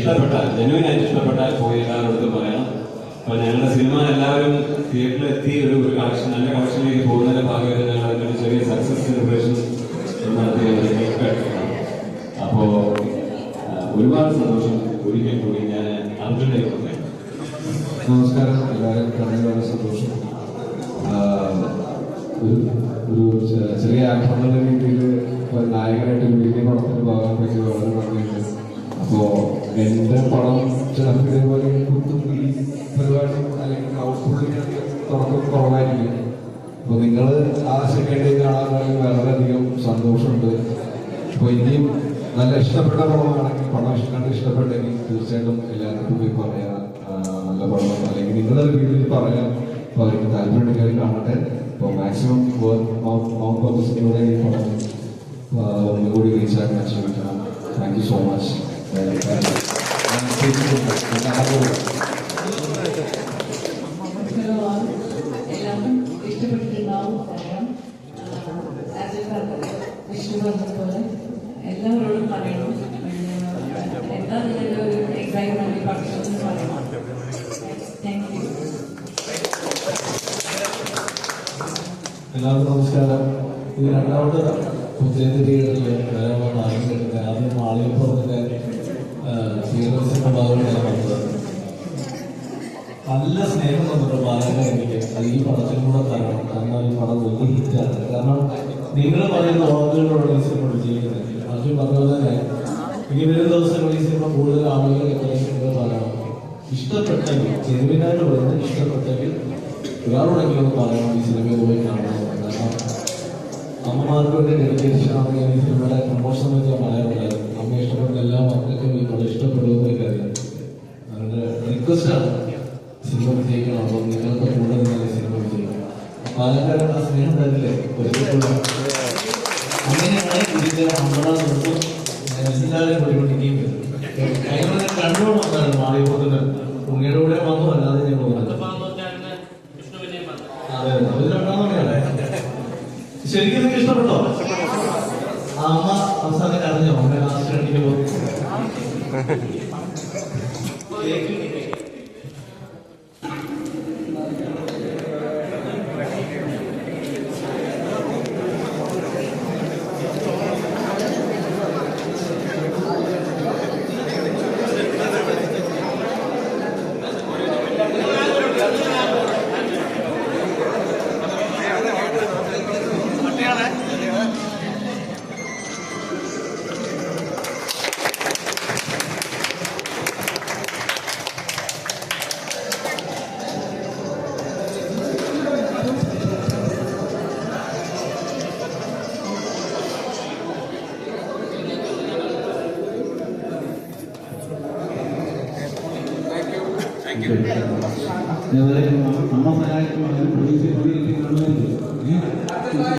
ഇഷ്ടപ്പെട്ടാൽ, ജെന്യുവിനായിട്ട് ഇഷ്ടപ്പെട്ടാൽ പോയി എല്ലാവരോടും പറയണം. അപ്പോൾ ഞങ്ങളുടെ സിനിമ എല്ലാവരും തിയേറ്ററിൽ എത്തി ഒരു കളക്ഷൻ, നല്ല കളക്ഷനിലേക്ക് പോകുന്നതിന്റെ ഭാഗമായിട്ട് ഞങ്ങൾ അതിനൊരു ചെറിയ സക്സസ് സെലിബ്രേഷൻ നടത്തിയ. അപ്പോൾ ഒരുപാട് സന്തോഷം. ഒരിക്കൽ കൂടി ഞാൻ അർജുനേക്ക് പറയാം. നമസ്കാരം, എല്ലാവരും കണ്ടതിൽ വളരെ സന്തോഷം. ഒരു ചെറിയ ആക്ടർ എന്നുള്ള രീതിയിൽ നായകനായിട്ട് ഒരു വലിയ പടത്തിന് പോകാൻ പറ്റി വളരെ നന്ദിയുണ്ട്. അപ്പോൾ എൻ്റെ പടം ചിലപ്പോൾ ഇതേപോലെ കുത്തുംപിടി പരിപാടി അല്ലെങ്കിൽ ഔട്ട്പുള്ളിന് തുടക്കം കുറവായിരിക്കും. അപ്പോൾ നിങ്ങൾ ആ സെക്കൻഡ് കാണാൻ വളരെയധികം സന്തോഷമുണ്ട്. അപ്പോൾ ഇനിയും നല്ല ഇഷ്ടപ്പെട്ട പടമാണെങ്കിൽ, പടം കണ്ട് ഇഷ്ടപ്പെട്ടെങ്കിൽ തീർച്ചയായിട്ടും എല്ലാവർക്കും പോയി പറയാം നല്ല പടം, അല്ലെങ്കിൽ നിങ്ങളുടെ വീട്ടിൽ പറയാം. അപ്പോൾ അവർക്ക് താല്പര്യമുണ്ടെങ്കിൽ അവർ കാണട്ടെ. അപ്പോൾ മാക്സിമം മൗണ്ട് പർപ്പസിലൂടെ ഈ പടം ഒന്നുകൂടി റീച്ചാക്കാൻ ശ്രമിക്കണം. Thank you so much. എല്ലാവർക്കും ഇഷ്ടപ്പെട്ടിട്ടുണ്ടാവും. വിഷ്ണു പറഞ്ഞതുപോലെ എല്ലാവരോടും പറയണം. എന്താ നിങ്ങളുടെ ഒരു എക്സൈറ്റ്മെന്റ് ഭക്ഷണം പറയണം. Thank you. എല്ലാവർക്കും നമസ്കാരം. ഇത് രണ്ടാമത്തെ പുത്തേത് തിയേറ്ററിൽ വരാൻ ആഗ്രഹിക്കുന്നത്. ആദ്യം ആളിയപ്പുറത്തിൻ്റെ തിയേറ്റേഴ്സിൻ്റെ ഭാഗമാണ് ഞാൻ വന്നത്. നല്ല സ്നേഹം തന്നിട്ട് ബാലയുടെ എനിക്ക് അത് ഈ പടത്തിലൂടെ തരണം. കാരണം ഈ പടം വലിയ ഹിറ്റാണ്. കാരണം നിങ്ങൾ പറയുന്ന ഓർഡറുകളോട് ഈ സിനിമ വിജയിക്കുന്നത്. അർജുൻ പറഞ്ഞ തന്നെ ഇനി വരും ദിവസങ്ങളിൽ ഈ സിനിമ കൂടുതൽ ആളുകൾ എത്രയും പറയണം. ഇഷ്ടപ്പെട്ടെങ്കിൽ, ജെനുവിനായിട്ട് പറയുന്നത് ഇഷ്ടപ്പെട്ടെങ്കിൽ ഒരാളോടെങ്കിലും പറയണം ഈ സിനിമയിൽ പോയി കാണണം. കാരണം അമ്മമാർക്ക് വേണ്ടി ഡെഡിക്കേഷനാണ് ഞാൻ ഈ സിനിമയുടെ പ്രമോഷൻ സമയത്ത് ഞാൻ പറയാറുണ്ടായിരുന്നു. അമ്മ ഇഷ്ടപ്പെടുന്ന എല്ലാ മക്കൾക്കും ഈ പടം ഇഷ്ടപ്പെടുമെന്ന് എനിക്കറിയാം. അവരുടെ റിക്വസ്റ്റാണ് സിനിമ വിജയിക്കണം. അപ്പോൾ നിങ്ങൾക്ക് കൂടെ നിന്നാൽ സിനിമ വിജയിക്കണം. പാലക്കാരുടെ ആ സ്നേഹം തരില്ലേ ഒരിക്കലും. അങ്ങനെയാണ് ഇതിൻ്റെ അമ്പതാം ദിവസം എല്ലാവരെയും പൊടിപൊട്ടിക്കുകയും വരും. കഴിഞ്ഞ കണ്ടുകൊണ്ട് വന്നാണ് മാറിയപ്പോത്തിന് ഉണ്ണിയുടെ കൂടെ വന്നു, അല്ലാതെ ഞാൻ പോകുന്നത്. അതെ, അത് രണ്ടാമതാണ്. ശരിക്കും നിങ്ങൾക്ക് ഇഷ്ടപ്പെട്ടോ? അമ്മ അവസാനം അറിഞ്ഞോ അമ്മ ലാസ്റ്റ് അടിക്കുമ്പോൾ? അമ്മ സഹായിക്കും.